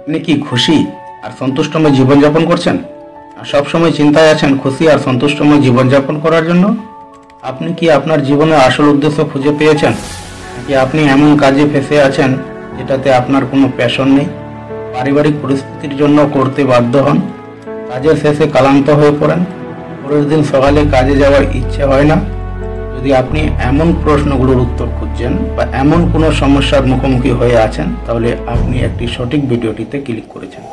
আপনি কি খুশি আর সন্তুষ্টময় জীবনযাপন করছেন? আর সবসময় চিন্তায় আছেন খুশি আর সন্তুষ্টময় জীবনযাপন করার জন্য? আপনি কি আপনার জীবনের আসল উদ্দেশ্য খুঁজে পেয়েছেন, নাকি আপনি এমন কাজে ফেঁসে আছেন যেটাতে আপনার কোনো প্যাশন নেই? পারিবারিক পরিস্থিতির জন্য করতে বাধ্য হন, কাজের শেষে ক্লান্ত হয়ে পড়েন, পরের দিন সকালে কাজে যাওয়ার ইচ্ছে হয় না? যদি আপনি এমন প্রশ্নগুলোর উত্তর খুঁজছেন বা এমন কোনো সমস্যার মুখোমুখি হয়ে আছেন, তাহলে আপনি একটি সঠিক ভিডিওটিতে ক্লিক করেছেন।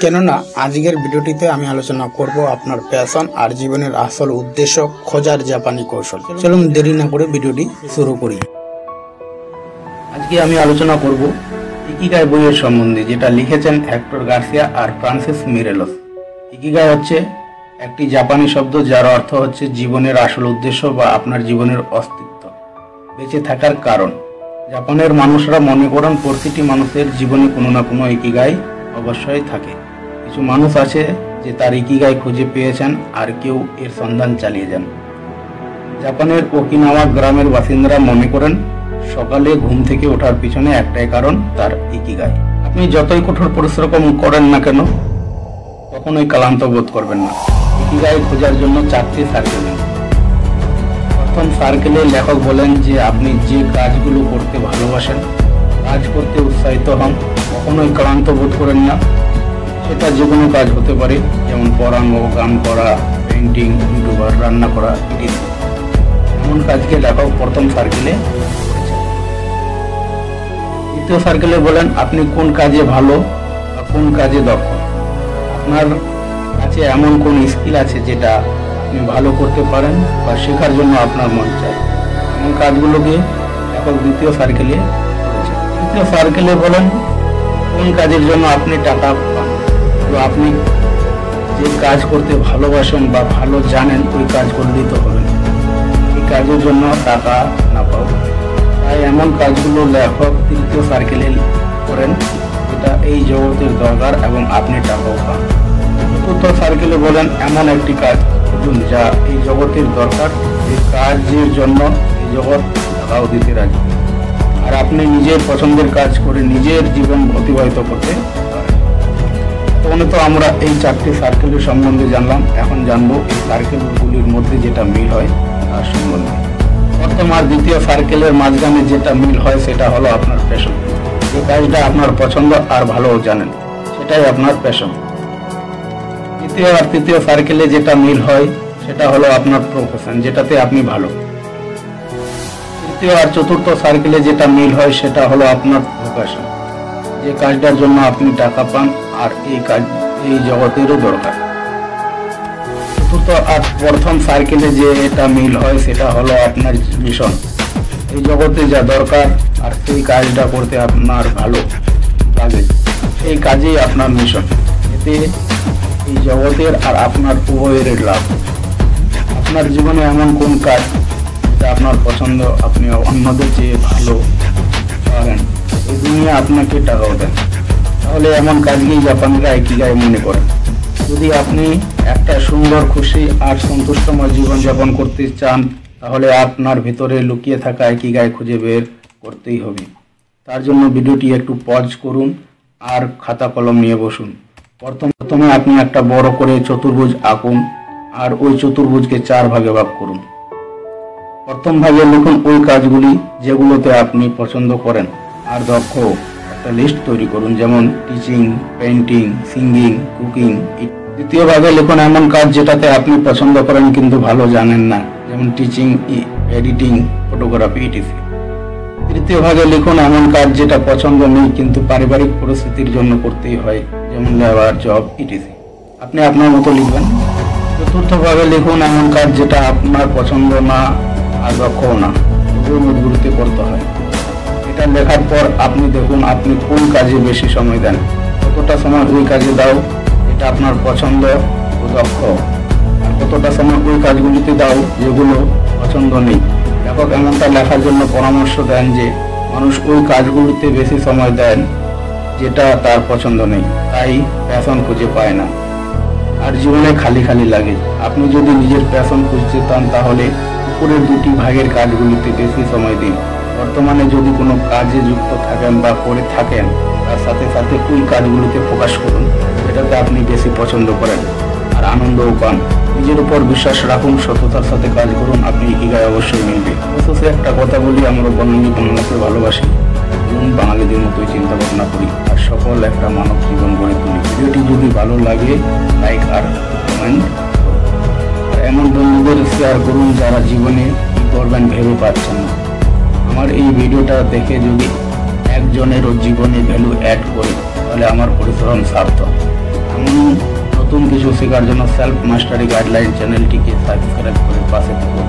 কেননা আজকের ভিডিওটিতে আমি আলোচনা করব আপনার প্যাশন আর জীবনের আসল উদ্দেশ্য খোঁজার জাপানি কৌশল। চলুন দেরি না করে ভিডিওটি শুরু করি। আজকে আমি আলোচনা করব ইকিগাই বইয়ের সম্বন্ধে, যেটা লিখেছেন হেক্টর গার্সিয়া আর ফ্রান্সিস মিরেলোস। ইকিগাই হচ্ছে একটি জাপানি শব্দ যার অর্থ হচ্ছে জীবনের আসল উদ্দেশ্য বা আপনার জীবনের অস্তিত্ব, বেঁচে থাকার কারণ। জাপানের মানুষরা মনে করেন প্রতিটি মানুষের জীবনে কোনো না কোনো ইকিগাই অবশ্যই থাকে। কিছু মানুষ আছে যে তার ইকিগাই খুঁজে পেয়েছেন, আর কেউ এর সন্ধান চালিয়ে যান। জাপানের ওকিনাওয়া গ্রামের বাসিন্দারা মনে করেন সকালে ঘুম থেকে ওঠার পিছনে একটাই কারণ, তার ইকিগাই। আপনি যতই কঠোর পরিশ্রম করেন না কেন, কখনোই ক্লান্ত বোধ করবেন না। ইকিগাই খোঁজার জন্য 4টি সার্কেল। প্রথম সার্কেলে লেখক বলেন যে আপনি যে কাজগুলো করতে ভালোবাসেন, কাজ করতে উৎসাহিত হন, কখনোই ক্লান্ত বোধ করেন না। সেটা যে কোনো কাজ হতে পারে, যেমন পড়ানো, গান করা, পেন্টিং, ইউটিউবার, রান্না করা ইত্যাদি। এমন কাজকে লেখক প্রথম সার্কেলে করেছেন। দ্বিতীয় সার্কেলে বলেন আপনি কোন কাজে ভালো বা কোন কাজে দক্ষ। আপনার কাছে এমন কোন স্কিল আছে যেটা আপনি ভালো করতে পারেন বা শেখার জন্য আপনার মন চায়। এমন কাজগুলোকে লেখক দ্বিতীয় সার্কেলে করেছেন। তৃতীয় সার্কেলে বলেন কোন কাজের জন্য আপনি টাকা পান। তো আপনি যে কাজ করতে ভালোবাসেন বা ভালো জানেন, ওই কাজ করলেই তো হবে না, এই কাজের জন্য টাকা না পাও। তাই এমন কাজগুলো লেখক তৃতীয় সার্কেলে করেন যেটা এই জগতের দরকার এবং আপনি টাকাও পান। চতুর্থ সার্কেলে বলেন এমন একটি কাজ খুঁজুন যা এই জগতের দরকার, এই কাজের জন্য এই জগৎ টাকাও দিতে রাজি, আর আপনি নিজের পছন্দের কাজ করে নিজের জীবন অতিবাহিত করতে পারেন। তখন তো আমরা এই 4টি সার্কেলের সম্বন্ধে জানলাম। এখন জানবো এই সার্কেলগুলির মধ্যে যেটা মিল হয় তার সম্বন্ধে। প্রথম আর দ্বিতীয় সার্কেলের মাঝখানে যেটা মিল হয় সেটা হলো আপনার প্যাশন। যে কাজটা আপনার পছন্দ আর ভালো জানেন, সেটাই আপনার প্যাশন। দ্বিতীয় আর তৃতীয় সার্কেলে যেটা মিল হয় সেটা হলো আপনার প্রফেশন, যেটাতে আপনি ভালো। তৃতীয় আর চতুর্থ সার্কেলে যেটা মিল হয় সেটা হলো আপনার ভোকেশন, যে কাজটার জন্য আপনি টাকা পান আর এই কাজ এই জগতেরও দরকার। চতুর্থ আর প্রথম সার্কেলে যে এটা মিল হয় সেটা হলো আপনার মিশন, এই জগতে যা দরকার আর সেই কাজটা করতে আপনার ভালো লাগে, সেই কাজেই আপনার মিশন। এতে এই জগতের আর আপনার উভয়ের লাভ। আপনার জীবনে এমন কোন কাজ যেটা আপনার পছন্দ, আপনি অন্যদের চেয়ে ভালো পারেন, এই দুনিয়া আপনাকে টাকাও দেন, তাহলে এমন কাজকেই জাপানিরা ইকিগাই মনে করেন। যদি আপনি একটা সুন্দর, খুশি আর সন্তুষ্টময় জীবনযাপন করতে চান, তাহলে আপনার ভিতরে লুকিয়ে থাকা ইকিগাই খুঁজে বের করতেই হবে। তার জন্য ভিডিওটি একটু পজ করুন আর খাতা কলম নিয়ে বসুন। প্রথমে আপনি একটা বড় করে চতুর্ভুজ আঁকুন আর ওই চতুর্ভুজকে 4 ভাগে ভাগ করুন। প্রথম ভাগে লিখুন ওই কাজগুলি যেগুলোতে আপনি পছন্দ করেন আর দক্ষ। একটা লিস্ট তৈরি করুন, যেমন টিচিং, পেইন্টিং, সিঙ্গিং, কুকিং। দ্বিতীয় ভাগে লিখুন এমন কাজ যেটাতে আপনি পছন্দ করেন কিন্তু ভালো জানেন না, যেমন টিচিং, এডিটিং, ফটোগ্রাফি ইত্যাদি। তৃতীয় ভাগে লিখুন এমন কাজ যেটা পছন্দ নেই কিন্তু পারিবারিক পরিস্থিতির জন্য করতেই হয়, যেমন লেবার জব ইত্যাদি। আপনি আপনার মতো লিখবেন। চতুর্থ ভাগে লিখুন এমন কাজ যেটা আপনার পছন্দ না আর দক্ষও না, তবুও মজবুরিতে করতে হয়। এটা লেখার পর আপনি দেখুন আপনি কোন কাজে বেশি সময় দেন, কতটা সময় ওই কাজে দাও এটা আপনার পছন্দ ও দক্ষ, আর কতটা সময় ওই কাজগুলিতে দাও যেগুলো পছন্দ নেই। লেখক এমনটা লেখার জন্য পরামর্শ দেন যে মানুষ ওই কাজগুলিতে বেশি সময় দেন যেটা তার পছন্দ নেই, তাই প্যাশন খুঁজে পায় না আর জীবনে খালি খালি লাগে। আপনি যদি নিজের প্যাশন খুঁজতে চান তাহলে উপরের 2টি ভাগের কাজগুলিতে বেশি সময় দিন, বর্তমানে যদি কোনো কাজে যুক্ত থাকেন বা করে থাকেন, তার সাথে সাথে ওই কাজগুলোতে ফোকাস করুন যেটাতে আপনি বেশি পছন্দ করেন আর আনন্দও পান। নিজের উপর বিশ্বাস রাখুন, সততার সাথে কাজ করুন, আপনি ইকিগাই অবশ্যই মিলবে। অবশ্যই একটা কথা বলি, আমরা বঙ্গালী বাংলাকে ভালোবাসি, চলুন বাঙালিদের মতোই চিন্তা ভাবনা করি আর সফল একটা মানব জীবন গড়ে তুলি। ভিডিওটি যদি ভালো লাগে লাইক আর কমেন্ট করুন, আর এমন বন্ধুদের শেয়ার করুন যারা জীবনে কী করবেন ভেবে পাচ্ছেন না। আমার এই ভিডিওটা দেখে যদি একজনেরও জীবনে ভ্যালু অ্যাড করে তাহলে আমার পরিশ্রম সার্থক। এমন নতুন কিছু শেখার জন্য সেলফ মাস্টারি গাইডলাইন চ্যানেলটিকে সাবস্ক্রাইব করে পাশে থাকুন।